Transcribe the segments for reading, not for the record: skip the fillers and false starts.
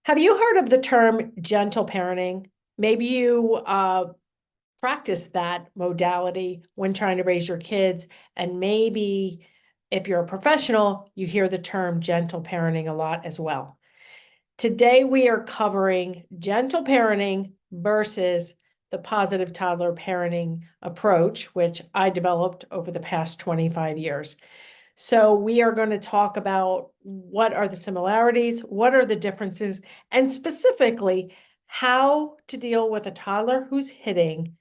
Have you heard of the term gentle parenting? Maybe you practice that modality when trying to raise your kids, and maybe if you're a professional, you hear the term gentle parenting a lot as well. Today, we are covering gentle parenting versus the positive toddler parenting approach, which I developed over the past 25 years. So we are going to talk about what are the similarities, what are the differences, and specifically how to deal with a toddler who's hitting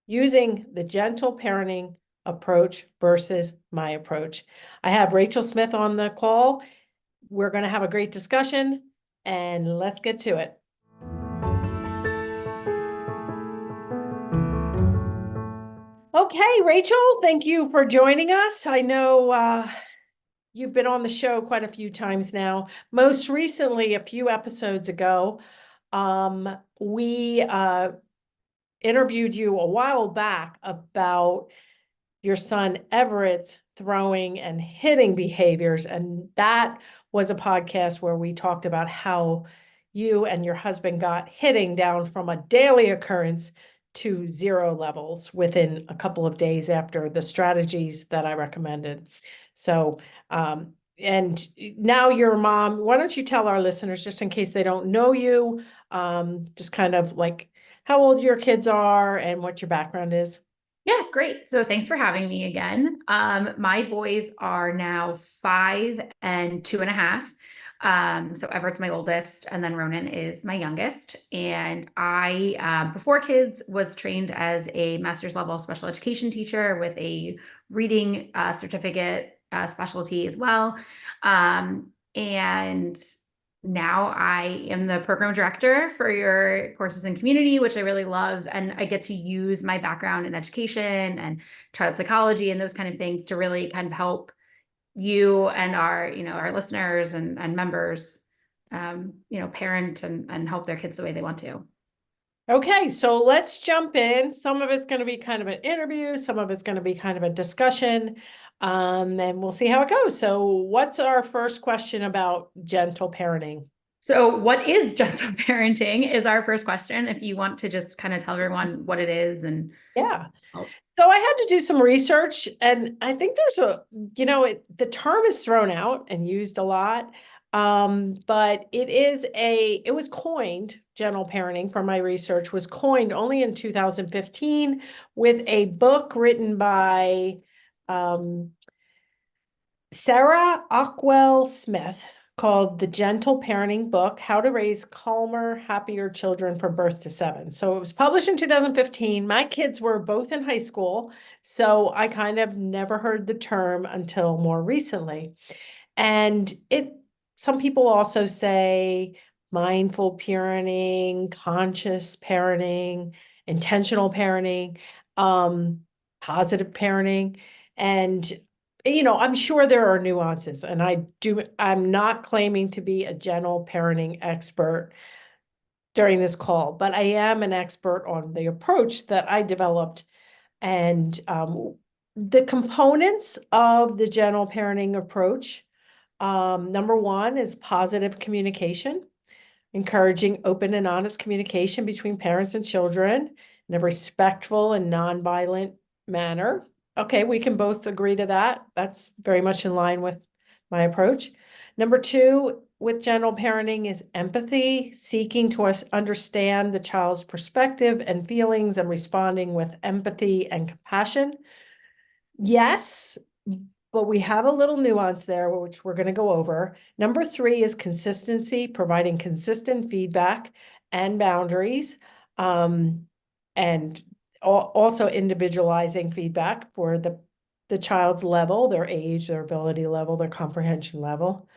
using the gentle parenting approach versus my approach. I have Rachel Smith on the call. We're going to have a great discussion, and let's get to it. Okay, Rachel, thank you for joining us. I know you've been on the show quite a few times now. Most recently, a few episodes ago, we interviewed you a while back about your son Everett's throwing and hitting behaviors. And that was a podcast where we talked about how you and your husband got hitting down from a daily occurrence to 0 levels within a couple of days after the strategies that I recommended. So, and now you're a mom. Why don't you tell our listeners, just in case they don't know you, just kind of like how old your kids are and what your background is? Yeah, great. So thanks for having me again. My boys are now 5 and 2.5. So Everett's my oldest, and then Ronan is my youngest. And I, before kids, was trained as a master's level special education teacher with a reading certificate specialty as well. And now I am the program director for your courses and community, which I really love. And I get to use my background in education and child psychology and those kind of things to really kind of help you and our listeners and members, parent and help their kids the way they want to. Okay, so let's jump in. Some of it's going to be kind of an interview, some of it's going to be kind of a discussion, and we'll see how it goes. So, what's our first question about gentle parenting? So, what is gentle parenting is our first question. If you want to just kind of tell everyone what it is and Yeah. help. So, I had to do some research, and I think there's the term is thrown out and used a lot. But it was coined, gentle parenting from my research was coined only in 2015 with a book written by um, Sarah Ockwell Smith called The Gentle Parenting Book, How to Raise Calmer, Happier Children from Birth to 7. So it was published in 2015. My kids were both in high school, so I kind of never heard the term until more recently. And some people also say mindful parenting, conscious parenting, intentional parenting, um, positive parenting. And, I'm sure there are nuances, and I'm not claiming to be a gentle parenting expert during this call, but I am an expert on the approach that I developed. And the components of the gentle parenting approach, number one is positive communication, encouraging open and honest communication between parents and children in a respectful and nonviolent manner. Okay, we can both agree to that. That's very much in line with my approach. Number two, with gentle parenting is empathy, seeking to understand the child's perspective and feelings and responding with empathy and compassion. Yes, but we have a little nuance there, which we're going to go over. Number three is consistency, providing consistent feedback and boundaries, and also individualizing feedback for the child's level, their age, their ability level, their comprehension level.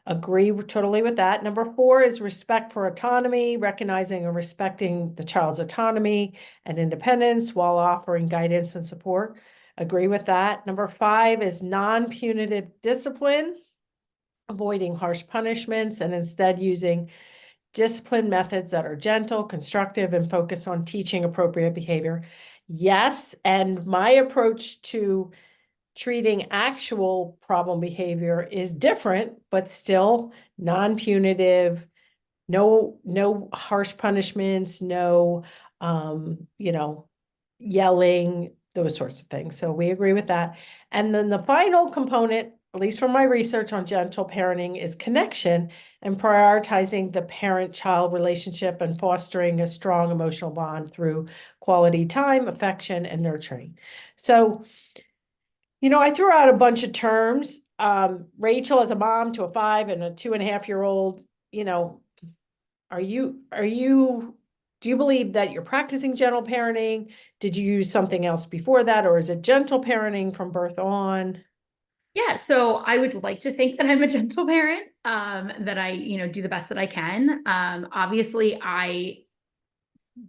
Agree totally with that. Number four is respect for autonomy, recognizing and respecting the child's autonomy and independence while offering guidance and support. Agree with that. Number five is non-punitive discipline, avoiding harsh punishments and instead using discipline methods that are gentle, constructive, and focused on teaching appropriate behavior. Yes, and my approach to treating actual problem behavior is different, but still non-punitive, no harsh punishments, no, yelling, those sorts of things. So we agree with that. And then the final component, at least from my research on gentle parenting, is connection and prioritizing the parent-child relationship and fostering a strong emotional bond through quality time, affection, and nurturing. So, I threw out a bunch of terms. Rachel as a mom to a 5 and a 2.5-year-old, do you believe that you're practicing gentle parenting? Did you use something else before that, or is it gentle parenting from birth on? Yeah, so I would like to think that I'm a gentle parent, that I, do the best that I can. Obviously,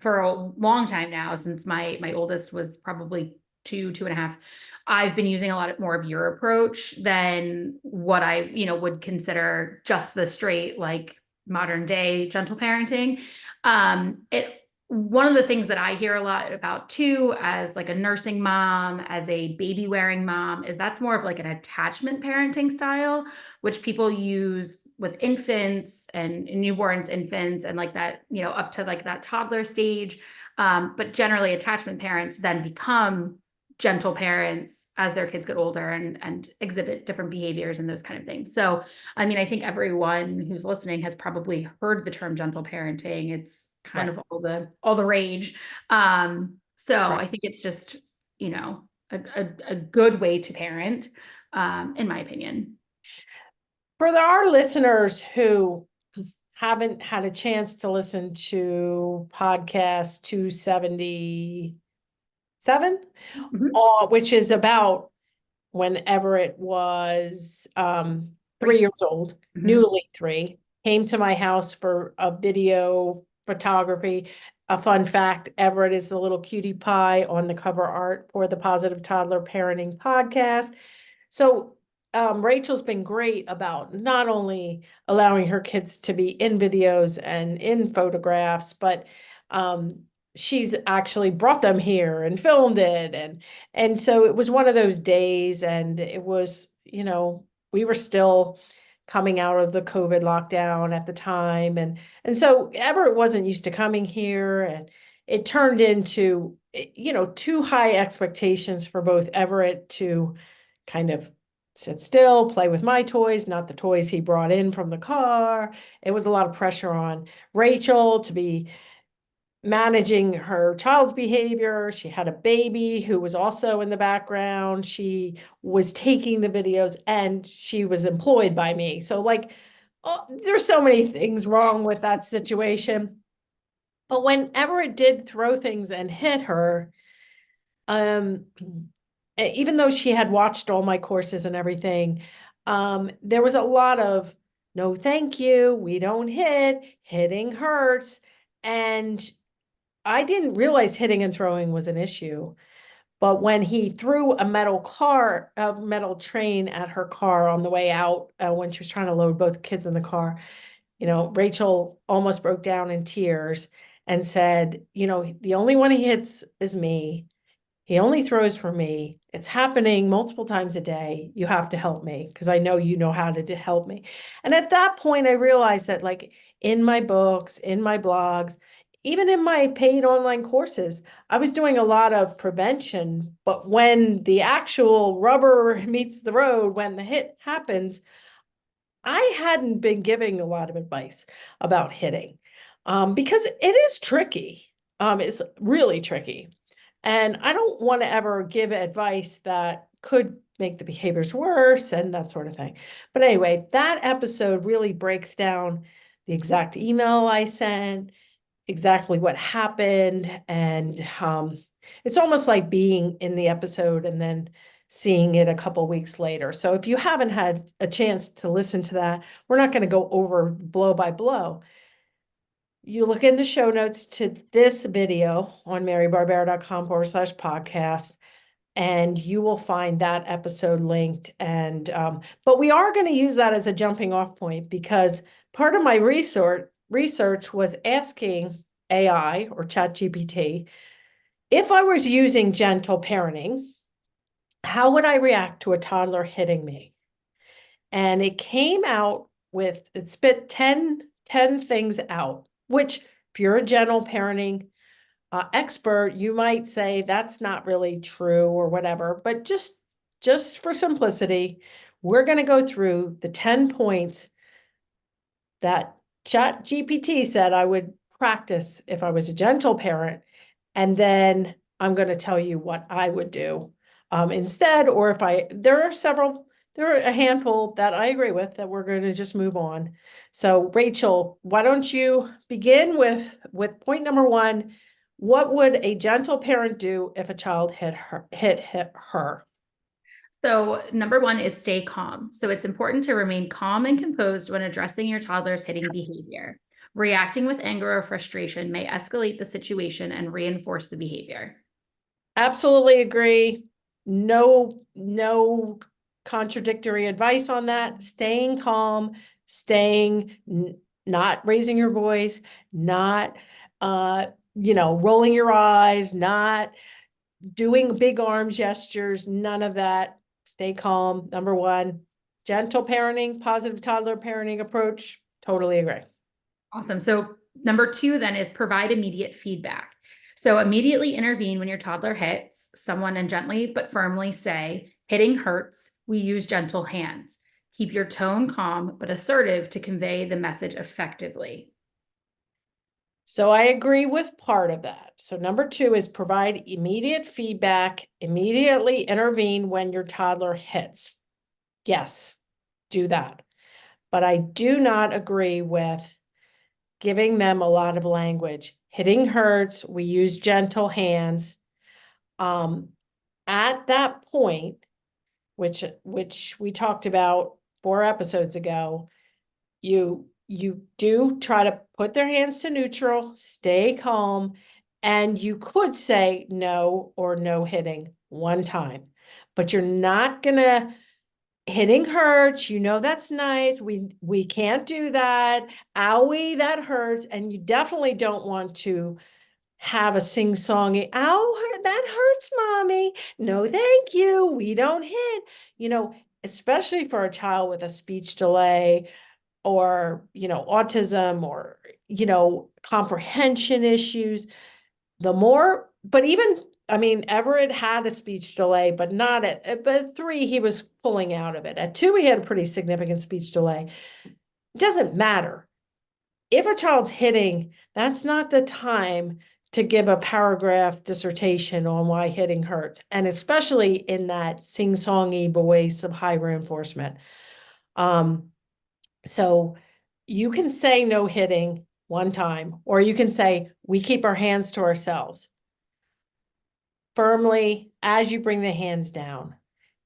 for a long time now, since my oldest was probably 2.5, I've been using a lot more of your approach than what I, would consider just the straight, like, modern day gentle parenting. It One of the things that I hear a lot about too, as like a nursing mom, as a baby wearing mom, is that's more of like an attachment parenting style, which people use with infants and newborns, infants, and like that, up to like that toddler stage. But generally, attachment parents then become gentle parents as their kids get older and exhibit different behaviors and those kind of things. So, I mean, I think everyone who's listening has probably heard the term gentle parenting. It's kind Right. of all the rage. So Right. I think it's just, a good way to parent, in my opinion. For our listeners who haven't had a chance to listen to podcast 277, Mhm. which is about whenever it was 3 years old, Mhm. newly 3, came to my house for a video photography. A fun fact, Everett is the little cutie pie on the cover art for the Positive Toddler Parenting podcast. So Rachel's been great about not only allowing her kids to be in videos and in photographs, but um, she's actually brought them here and filmed it. And so it was one of those days, and it was, we were still coming out of the COVID lockdown at the time. And so Everett wasn't used to coming here, and it turned into, too high expectations for both Everett to kind of sit still, play with my toys, not the toys he brought in from the car. It was a lot of pressure on Rachel to be managing her child's behavior. She had a baby who was also in the background. She was taking the videos and she was employed by me. So, like, oh, there's so many things wrong with that situation. But whenever it did throw things and hit her, um, even though she had watched all my courses and everything, there was a lot of no, thank you. We don't hit. Hitting hurts. And I didn't realize hitting and throwing was an issue. But when he threw a metal train at her car on the way out, when she was trying to load both kids in the car, Rachel almost broke down in tears and said, the only one he hits is me. He only throws for me. It's happening multiple times a day. You have to help me because I know you know how to help me. And at that point, I realized that, like, in my books, in my blogs, even in my paid online courses, I was doing a lot of prevention. But when the actual rubber meets the road, when the hit happens, I hadn't been giving a lot of advice about hitting, because it is tricky. It's really tricky. And I don't want to ever give advice that could make the behaviors worse and that sort of thing. But anyway, that episode really breaks down the exact email I sent, exactly what happened. And it's almost like being in the episode and then seeing it a couple weeks later. So if you haven't had a chance to listen to that, we're not going to go over blow by blow. You look in the show notes to this video on marybarbera.com/podcast, and you will find that episode linked. And but we are going to use that as a jumping off point because part of my research was asking AI or ChatGPT, if I was using gentle parenting, how would I react to a toddler hitting me? And it came out with, it spit 10 10 things out, which if you're a gentle parenting expert, you might say that's not really true or whatever, but just for simplicity, we're going to go through the 10 points that ChatGPT said I would practice if I was a gentle parent. And then I'm going to tell you what I would do instead, or if there are a handful that I agree with that we're going to just move on. So Rachel, why don't you begin with point number one? What would a gentle parent do if a child hit her? So number one is stay calm. So it's important to remain calm and composed when addressing your toddler's hitting behavior. Reacting with anger or frustration may escalate the situation and reinforce the behavior. Absolutely agree. No contradictory advice on that. Staying calm, not raising your voice, not rolling your eyes, not doing big arm gestures, none of that. Stay calm. Number one, gentle parenting, positive toddler parenting approach. Totally agree. Awesome. So number two then is provide immediate feedback. So immediately intervene when your toddler hits someone and gently but firmly say, hitting hurts. We use gentle hands. Keep your tone calm but assertive to convey the message effectively. So I agree with part of that. So number two is provide immediate feedback, immediately intervene when your toddler hits. Yes, do that. But I do not agree with giving them a lot of language. Hitting hurts, we use gentle hands. At that point, which we talked about 4 episodes ago, you do try to put their hands to neutral, stay calm, and you could say no or no hitting one time, but you're not gonna hitting hurts, that's nice. We can't do that. Owie, that hurts. And you definitely don't want to have a sing-songy, ow, that hurts, mommy. No, thank you. We don't hit, especially for a child with a speech delay or, autism or, comprehension issues. But even, I mean, Everett had a speech delay, but not but at 3, he was pulling out of it. At 2, he had a pretty significant speech delay. It doesn't matter. If a child's hitting, that's not the time to give a paragraph dissertation on why hitting hurts, and especially in that sing-songy voice of high reinforcement. So you can say no hitting one time, or you can say, we keep our hands to ourselves. Firmly, as you bring the hands down,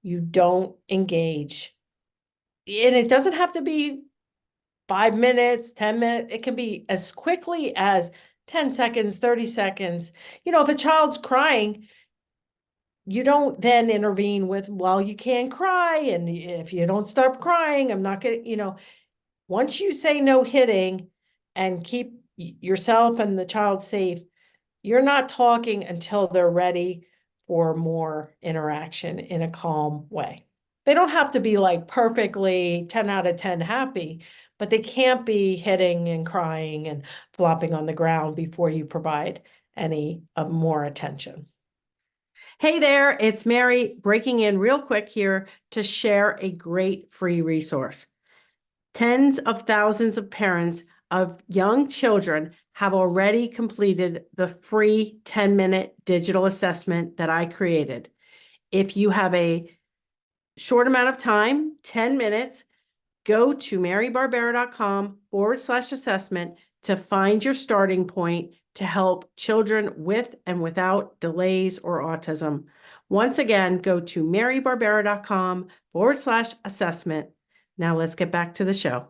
you don't engage. And it doesn't have to be 5 minutes, 10 minutes. It can be as quickly as 10 seconds, 30 seconds. If a child's crying, you don't then intervene with, well, you can't cry. And if you don't stop crying, I'm not going to, once you say no hitting and keep yourself and the child safe, you're not talking until they're ready for more interaction in a calm way. They don't have to be like perfectly 10 out of 10 happy, but they can't be hitting and crying and flopping on the ground before you provide any more attention. Hey there, it's Mary breaking in real quick here to share a great free resource. Tens of thousands of parents of young children have already completed the free 10-minute digital assessment that I created. If you have a short amount of time, 10 minutes, go to marybarbera.com/assessment to find your starting point to help children with and without delays or autism. Once again, go to marybarbera.com/assessment. Now let's get back to the show.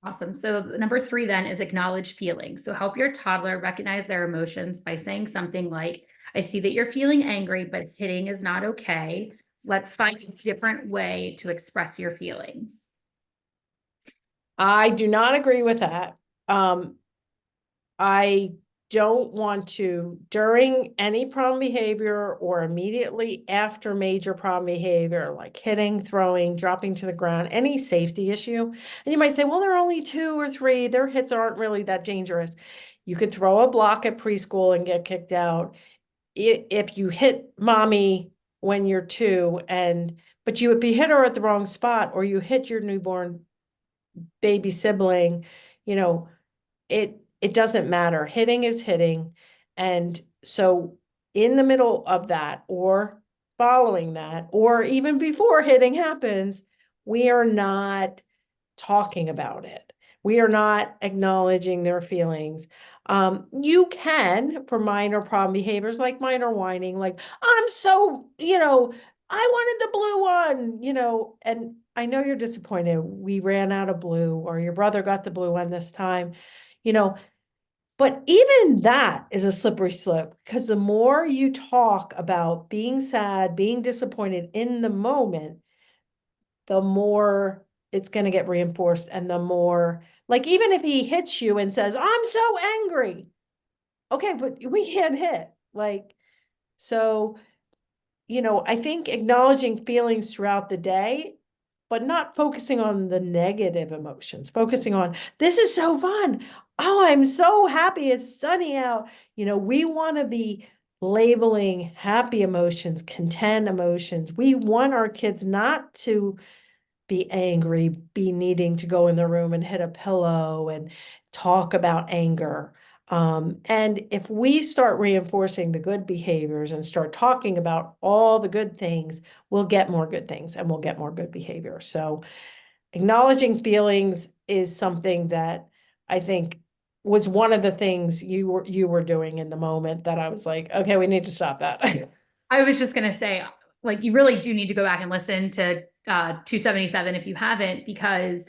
Awesome. So number 3 then is acknowledge feelings. So help your toddler recognize their emotions by saying something like, I see that you're feeling angry, but hitting is not okay. Let's find a different way to express your feelings. I do not agree with that. I don't want to, during any problem behavior or immediately after major problem behavior, like hitting, throwing, dropping to the ground, any safety issue. And you might say, well, they're only 2 or 3, their hits aren't really that dangerous. You could throw a block at preschool and get kicked out. If you hit mommy when you're 2, but if you hit her at the wrong spot, or you hit your newborn baby sibling, you know, it doesn't matter. Hitting is hitting. And so in the middle of that, or following that, or even before hitting happens, we are not talking about it. We are not acknowledging their feelings. You can, for minor problem behaviors, like minor whining, like, I'm so, I wanted the blue one, and I know you're disappointed. We ran out of blue, or your brother got the blue one this time, you know, but even that is a slippery slope, because the more you talk about being sad, being disappointed in the moment, the more it's going to get reinforced. And the more, like, even if he hits you and says, I'm so angry. Okay, but we can't hit. Like, so, I think acknowledging feelings throughout the day, but not focusing on the negative emotions, focusing on, this is so fun. Oh, I'm so happy it's sunny out. We want to be labeling happy emotions, content emotions. We want our kids not to be angry, be needing to go in the room and hit a pillow and talk about anger. And if we start reinforcing the good behaviors and start talking about all the good things, we'll get more good things and we'll get more good behavior. So acknowledging feelings is something that I think was one of the things you were doing in the moment that I was like, okay, we need to stop that. I was just going to say, like, you really do need to go back and listen to 277 if you haven't, because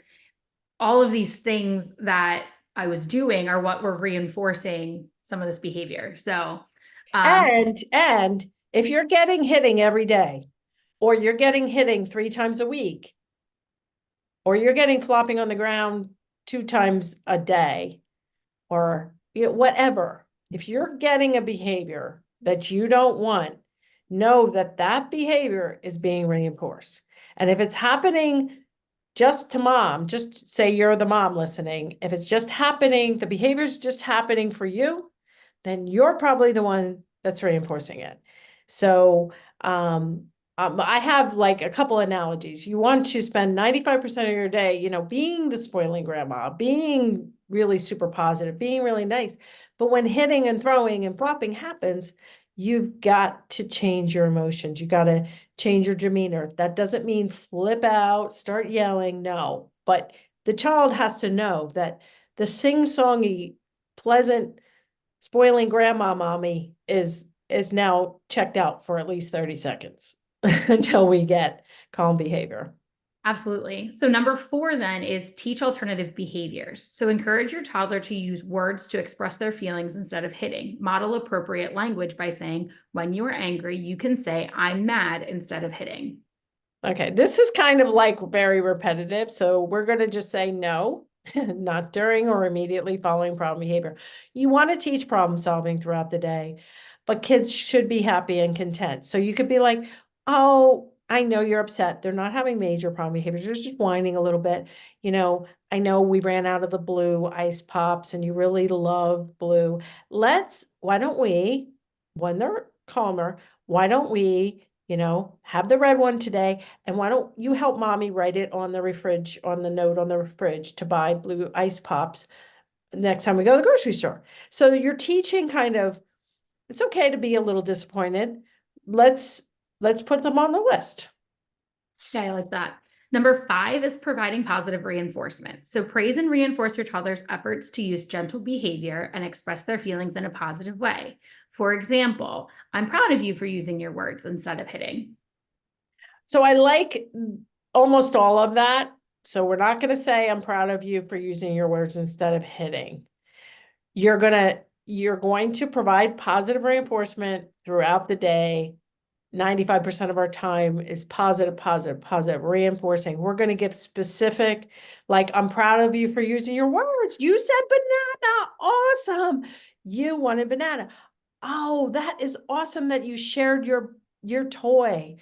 all of these things that I was doing are what were reinforcing some of this behavior. So, And if you're getting hitting every day, or you're getting hitting 3 times a week, or you're getting flopping on the ground 2 times a day, or whatever, if you're getting a behavior that you don't want, know that that behavior is being reinforced. And if it's happening just to mom, just say you're the mom listening, if it's just happening, the behavior is just happening for you, then you're probably the one that's reinforcing it. So I have like a couple analogies. You want to spend 95% of your day, being the spoiling grandma, being really super positive, being really nice. But when hitting and throwing and flopping happens, you've got to change your emotions. You got to change your demeanor. That doesn't mean flip out, start yelling. No, but the child has to know that the sing-songy, pleasant, spoiling grandma mommy is now checked out for at least 30 seconds until we get calm behavior. absolutely. So number 4 then is teach alternative behaviors. So encourage your toddler to use words to express their feelings instead of hitting. Model appropriate language by saying, when you are angry, you can say, I'm mad, instead of hitting. Okay, this is kind of like very repetitive. So we're going to just say no, not during or immediately following problem behavior. You want to teach problem solving throughout the day, but kids should be happy and content. So you could be like, oh, I know you're upset. They're not having major problem behaviors. They're just whining a little bit. I know we ran out of the blue ice pops and you really love blue. Why don't we, when they're calmer, why don't we, have the red one today? And why don't you help mommy write it on the note on the fridge to buy blue ice pops next time we go to the grocery store? So you're teaching kind of, it's okay to be a little disappointed. Let's put them on the list. Yeah, I like that. Number 5 is providing positive reinforcement. So praise and reinforce your toddler's efforts to use gentle behavior and express their feelings in a positive way. For example, I'm proud of you for using your words instead of hitting. So I like almost all of that. So we're not going to say I'm proud of you for using your words instead of hitting. You're going to provide positive reinforcement throughout the day. 95% of our time is positive reinforcing. We're going to give specific, like, I'm proud of you for using your words. You said banana, awesome. You wanted banana. Oh, that is awesome that you shared your toy.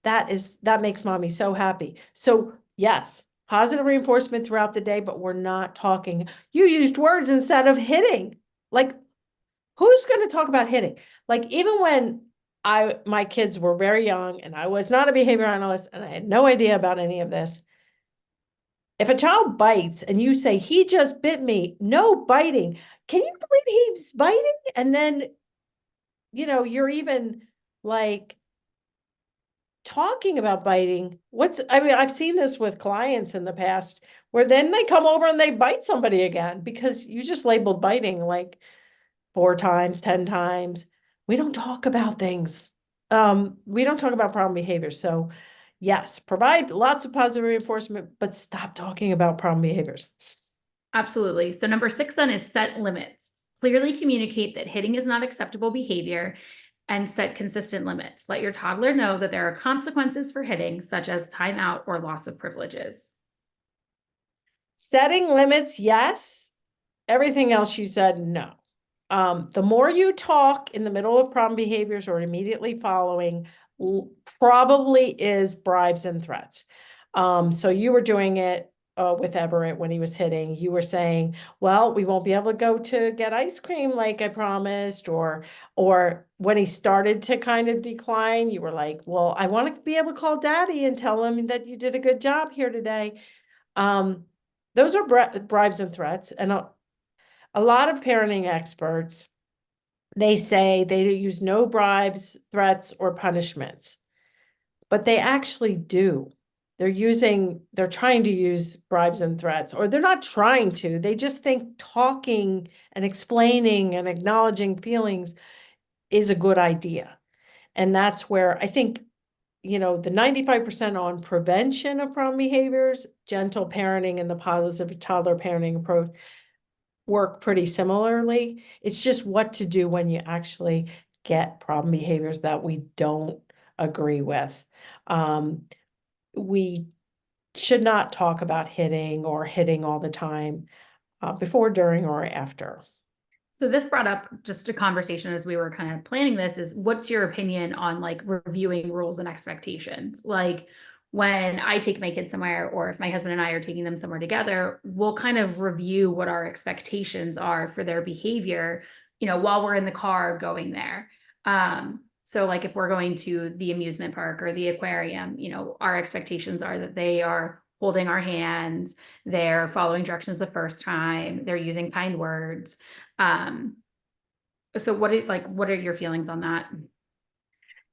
That makes mommy so happy. So yes, positive reinforcement throughout the day, but we're not talking. You used words instead of hitting. Like, who's going to talk about hitting? Like, even when my kids were very young and I was not a behavior analyst and I had no idea about any of this. If a child bites and you say, he just bit me, no biting. Can you believe he's biting? And then, you're even like talking about biting. I mean, I've seen this with clients in the past where then they come over and they bite somebody again because you just labeled biting like 4 times, 10 times. We don't talk about things. We don't talk about problem behaviors. So yes, provide lots of positive reinforcement, but stop talking about problem behaviors. Absolutely. So number 6 then is set limits. Clearly communicate that hitting is not acceptable behavior and set consistent limits. Let your toddler know that there are consequences for hitting, such as timeout or loss of privileges. Setting limits, yes. Everything else you said, no. The more you talk in the middle of problem behaviors or immediately following, probably is bribes and threats. So you were doing it with Everett when he was hitting. You were saying, well, we won't be able to go to get ice cream like I promised, or when he started to kind of decline, you were like, well, I want to be able to call daddy and tell him that you did a good job here today. Um, those are bribes and threats. And a lot of parenting experts, they say they use no bribes, threats, or punishments, but they actually do. They're trying to use bribes and threats, or they're not trying to. They just think talking and explaining and acknowledging feelings is a good idea. And that's where I think, the 95% on prevention of problem behaviors, gentle parenting, and the positive toddler parenting approach work pretty similarly. It's just what to do when you actually get problem behaviors that we don't agree with. We should not talk about hitting or hitting all the time before, during, or after. So this brought up just a conversation as we were kind of planning this is what's your opinion on like reviewing rules and expectations? Like when I take my kids somewhere or if my husband and I are taking them somewhere together, we'll kind of review what our expectations are for their behavior, while we're in the car going there. So like if we're going to the amusement park or the aquarium, our expectations are that they are holding our hands, they're following directions the first time, they're using kind words. Um, so what are your feelings on that?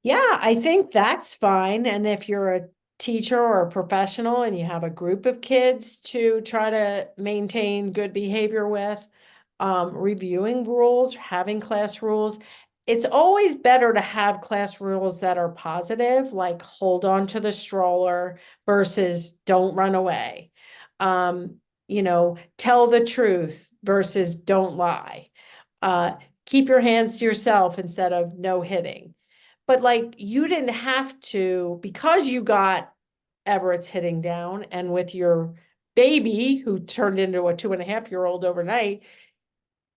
Yeah, I think that's fine. And if you're a teacher or a professional and you have a group of kids to try to maintain good behavior with, reviewing rules, having class rules, it's always better to have class rules that are positive, like hold on to the stroller versus don't run away. Tell the truth versus don't lie. Keep your hands to yourself instead of no hitting. But like you didn't have to, because you got Everett's hitting down and with your baby who turned into a 2.5-year-old overnight,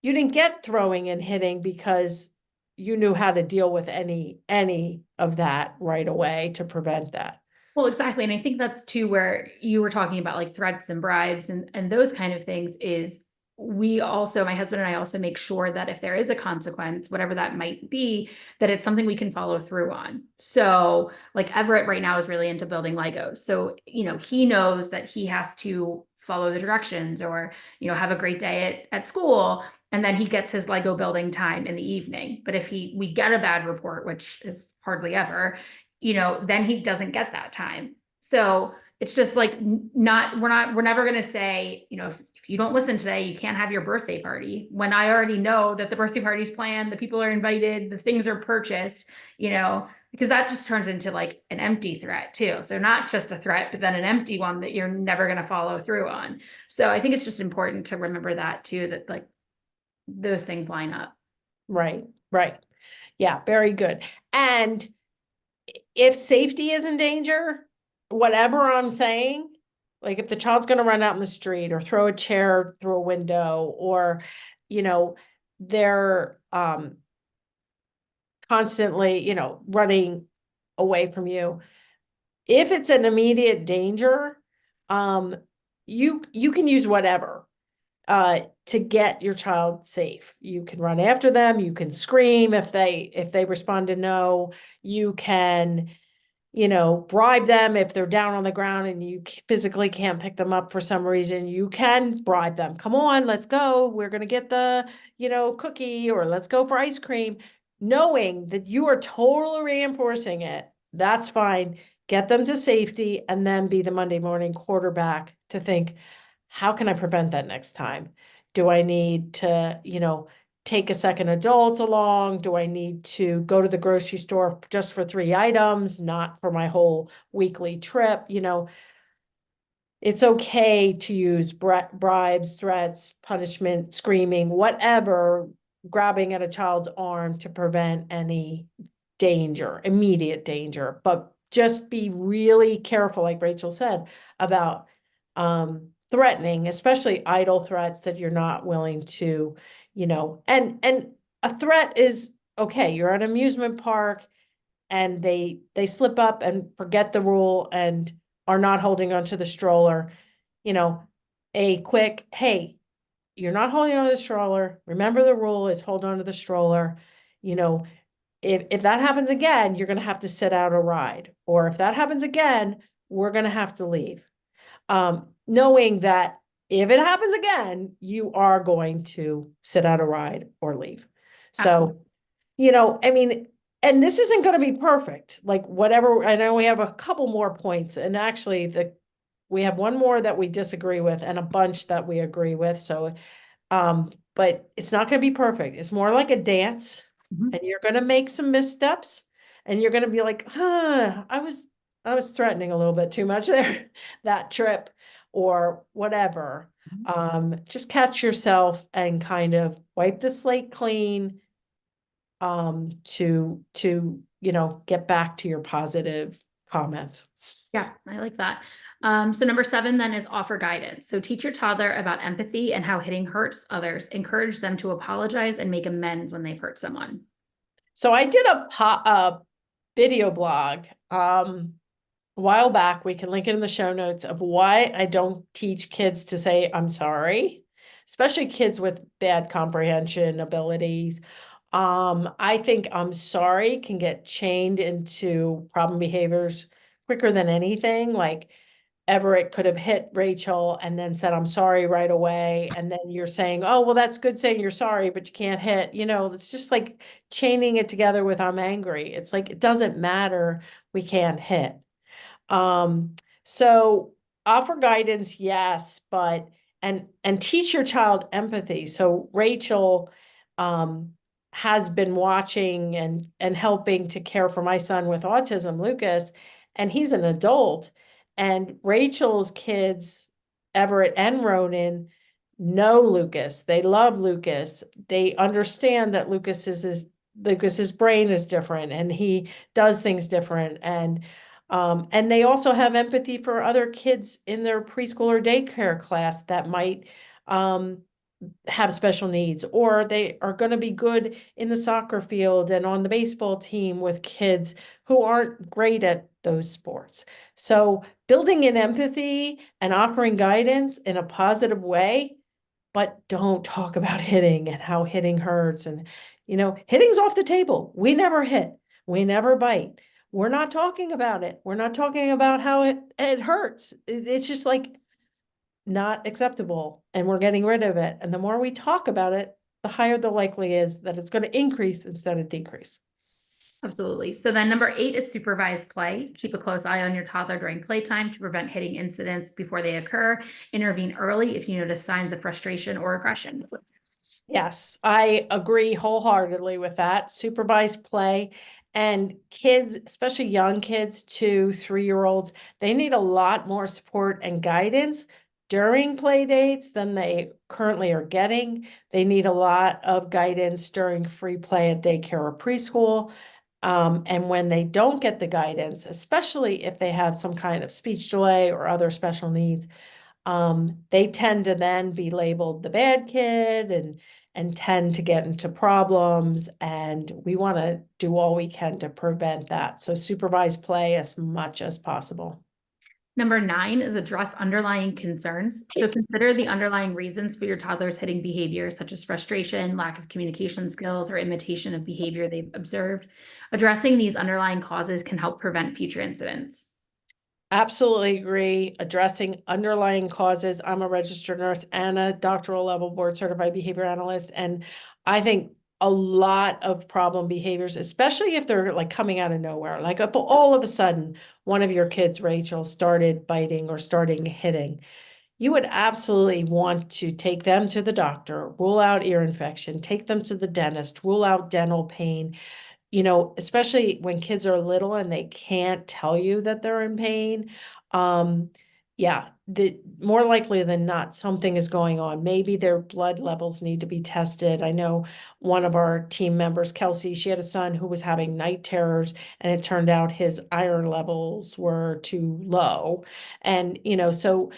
you didn't get throwing and hitting because you knew how to deal with any of that right away to prevent that. Well, exactly. And I think that's too where you were talking about like threats and bribes and those kind of things is my husband and I also make sure that if there is a consequence, whatever that might be, that it's something we can follow through on. So like Everett right now is really into building Legos. So, he knows that he has to follow the directions or, have a great day at school. And then he gets his Lego building time in the evening. But if we get a bad report, which is hardly ever, then he doesn't get that time. So it's just like we're never going to say, if you don't listen today, you can't have your birthday party when I already know that the birthday party's planned, the people are invited, the things are purchased, because that just turns into like an empty threat too. So not just a threat, but then an empty one that you're never going to follow through on. So I think it's just important to remember that too, that like those things line up. Right, right. Yeah, very good. And if safety is in danger, whatever I'm saying, like if the child's going to run out in the street or throw a chair through a window or, you know, they're constantly, running away from you. If it's an immediate danger, um, you can use whatever to get your child safe. You can run after them, you can scream if they respond to no, you can bribe them if they're down on the ground and you physically can't pick them up for some reason. You can bribe them. Come on, let's go. We're going to get the, cookie, or let's go for ice cream. Knowing that you are totally reinforcing it, that's fine. Get them to safety and then be the Monday morning quarterback to think, how can I prevent that next time? Do I need to, take a second adult along? Do I need to go to the grocery store just for 3 items, not for my whole weekly trip? It's okay to use bribes, threats, punishment, screaming, whatever, grabbing at a child's arm to prevent any danger, immediate danger. But just be really careful, like Rachel said, about threatening, especially idle threats that you're not willing to, and a threat is okay. You're at an amusement park and they slip up and forget the rule and are not holding onto the stroller, a quick, hey, you're not holding on to the stroller. Remember, the rule is hold on to the stroller. You know, if that happens again, you're going to have to sit out a ride. Or if that happens again, we're going to have to leave. Knowing that if it happens again, you are going to sit out a ride or leave. Absolutely. So, I mean, and this isn't going to be perfect. Like whatever, I know we have a couple more points, and actually we have one more that we disagree with and a bunch that we agree with. So, but it's not going to be perfect. It's more like a dance, Mhm. and you're going to make some missteps, and you're going to be like, I was threatening a little bit too much there that trip or whatever. Just catch yourself and kind of wipe the slate clean, to get back to your positive comments. Yeah, I like that. So number 7 then is offer guidance. So teach your toddler about empathy and how hitting hurts others. Encourage them to apologize and make amends when they've hurt someone. So I did a video blog a while back. We can link it in the show notes of why I don't teach kids to say I'm sorry, especially kids with bad comprehension abilities. I think I'm sorry can get chained into problem behaviors quicker than anything. Like Everett could have hit Rachel and then said, I'm sorry right away. And then you're saying, oh, well, that's good saying you're sorry, but you can't hit. It's just like chaining it together with I'm angry. It's like, it doesn't matter. We can't hit. So offer guidance, yes, but and teach your child empathy. So Rachel has been watching and helping to care for my son with autism, Lucas, and he's an adult. And Rachel's kids, Everett and Ronan, know Lucas. They love Lucas. They understand that Lucas's brain is different and he does things different. And they also have empathy for other kids in their preschool or daycare class that might have special needs, or they are going to be good in the soccer field and on the baseball team with kids who aren't great at those sports. So building in empathy and offering guidance in a positive way, but don't talk about hitting and how hitting hurts. And, hitting's off the table. We never hit. We never bite. We're not talking about it. We're not talking about how it hurts. It's just like not acceptable, and we're getting rid of it. And the more we talk about it, the higher the likely is that it's going to increase instead of decrease. Absolutely. So then number 8 is supervised play. Keep a close eye on your toddler during playtime to prevent hitting incidents before they occur. Intervene early if you notice signs of frustration or aggression. Yes, I agree wholeheartedly with that. Supervised play, and kids, especially young kids, 2, 3-year-olds, they need a lot more support and guidance during play dates than they currently are getting. They need a lot of guidance during free play at daycare or preschool. And when they don't get the guidance, especially if they have some kind of speech delay or other special needs, they tend to then be labeled the bad kid, and tend to get into problems. And we want to do all we can to prevent that. So supervise play as much as possible. Number 9 is address underlying concerns. So consider the underlying reasons for your toddler's hitting behavior, such as frustration, lack of communication skills, or imitation of behavior they've observed. Addressing these underlying causes can help prevent future incidents. Absolutely agree. Addressing underlying causes. I'm a registered nurse and a doctoral level board certified behavior analyst. And I think a lot of problem behaviors, especially if they're like coming out of nowhere, like all of a sudden, one of your kids, Rachel, started biting or starting hitting. You would absolutely want to take them to the doctor, rule out ear infection, take them to the dentist, rule out dental pain, especially when kids are little and they can't tell you that they're in pain. Yeah, the more likely than not, something is going on. Maybe their blood levels need to be tested. I know one of our team members, Kelsey, she had a son who was having night terrors, and it turned out his iron levels were too low. And, so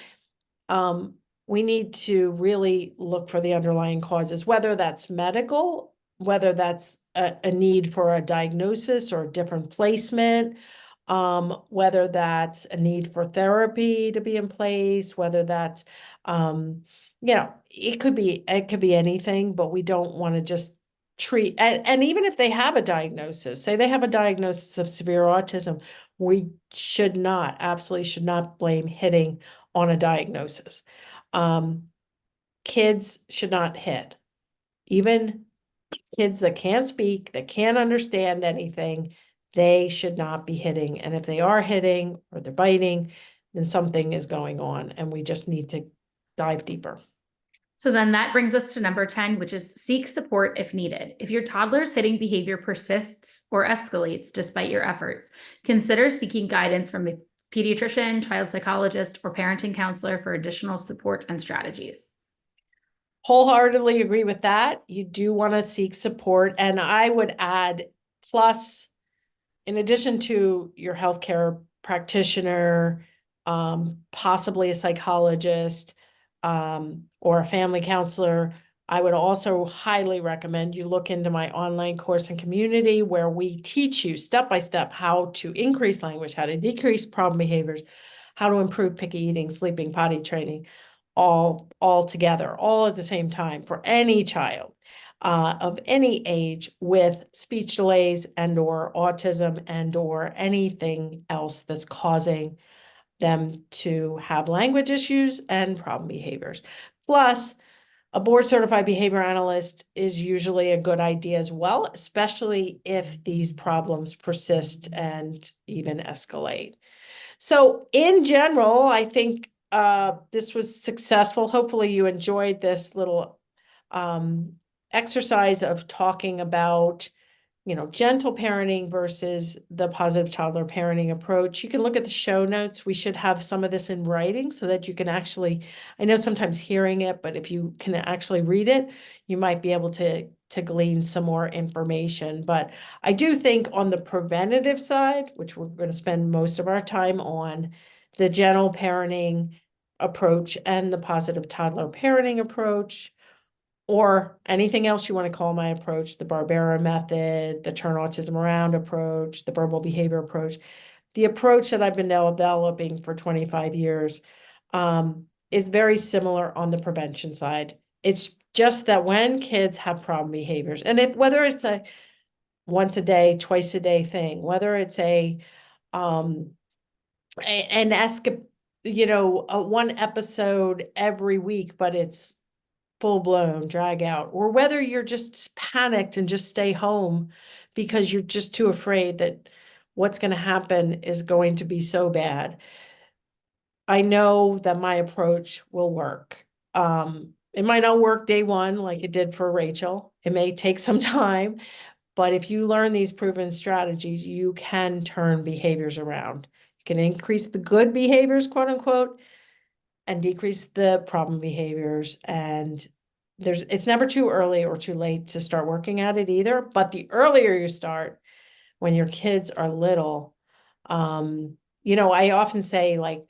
um, we need to really look for the underlying causes, whether that's medical, whether that's a need for a diagnosis or a different placement, whether that's a need for therapy to be in place, whether that's, it could be anything, but we don't want to just treat, and even if they have a diagnosis, say they have a diagnosis of severe autism, we absolutely should not blame hitting on a diagnosis. Kids should not hit. Even kids that can't speak, that can't understand anything, they should not be hitting. And if they are hitting or they're biting, then something is going on, and we just need to dive deeper. So then that brings us to number 10, which is seek support if needed. If your toddler's hitting behavior persists or escalates despite your efforts, consider seeking guidance from a pediatrician, child psychologist, or parenting counselor for additional support and strategies. Wholeheartedly agree with that. You do want to seek support. And I would add, plus, in addition to your healthcare practitioner, possibly a psychologist, or a family counselor, I would also highly recommend you look into my online course and community, where we teach you step by step how to increase language, how to decrease problem behaviors, how to improve picky eating, sleeping, potty training, all together, all at the same time for any child of any age with speech delays and or autism and or anything else that's causing them to have language issues and problem behaviors. Plus, a board certified behavior analyst is usually a good idea as well, especially if these problems persist and even escalate. So in general, I think this was successful. Hopefully you enjoyed this little exercise of talking about, gentle parenting versus the positive toddler parenting approach. You can look at the show notes. We should have some of this in writing so that you can actually, I know sometimes hearing it, but if you can actually read it, you might be able to glean some more information. But I do think on the preventative side, which we're going to spend most of our time on, the gentle parenting approach and the positive toddler parenting approach, or anything else you want to call my approach, the Barbera Method, the Turn Autism Around approach, the verbal behavior approach, the approach that I've been developing for 25 years is very similar on the prevention side. It's just that when kids have problem behaviors, and whether it's a once a day, twice a day thing, whether it's an a one episode every week, but it's full blown drag out, or whether you're just panicked and just stay home because you're just too afraid that what's going to happen is going to be so bad. I know that my approach will work. It might not work day one like it did for Rachel. It may take some time, but if you learn these proven strategies, you can turn behaviors around. You can increase the good behaviors, quote unquote, and decrease the problem behaviors. And it's never too early or too late to start working at it either. But the earlier you start, when your kids are little, I often say, like,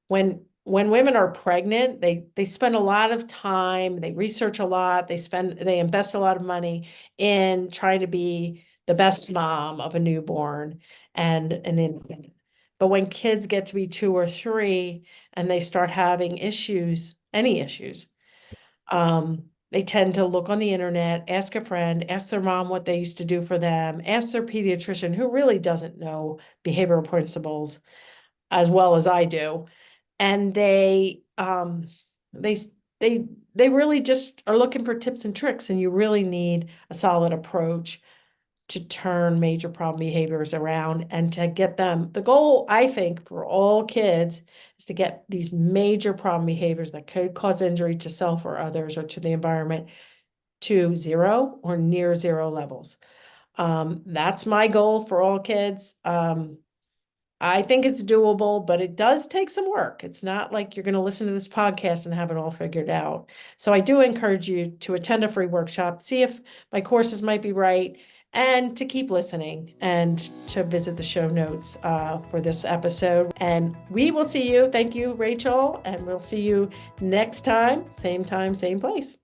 when when women are pregnant, they spend a lot of time, they research a lot, they invest a lot of money in trying to be the best mom of a newborn and an infant. But when kids get to be 2 or 3 and they start having issues, any issues, they tend to look on the internet, ask a friend, ask their mom what they used to do for them, ask their pediatrician who really doesn't know behavioral principles as well as I do. And they s- they really just are looking for tips and tricks, and you really need a solid approach to turn major problem behaviors around and to get them. The goal, I think, for all kids is to get these major problem behaviors that could cause injury to self or others or to the environment to 0 or near 0 levels. That's my goal for all kids. I think it's doable, but it does take some work. It's not like you're going to listen to this podcast and have it all figured out. So I do encourage you to attend a free workshop, see if my courses might be right, and to keep listening and to visit the show notes for this episode. And we will see you. Thank you, Rachel. And we'll see you next time, same place.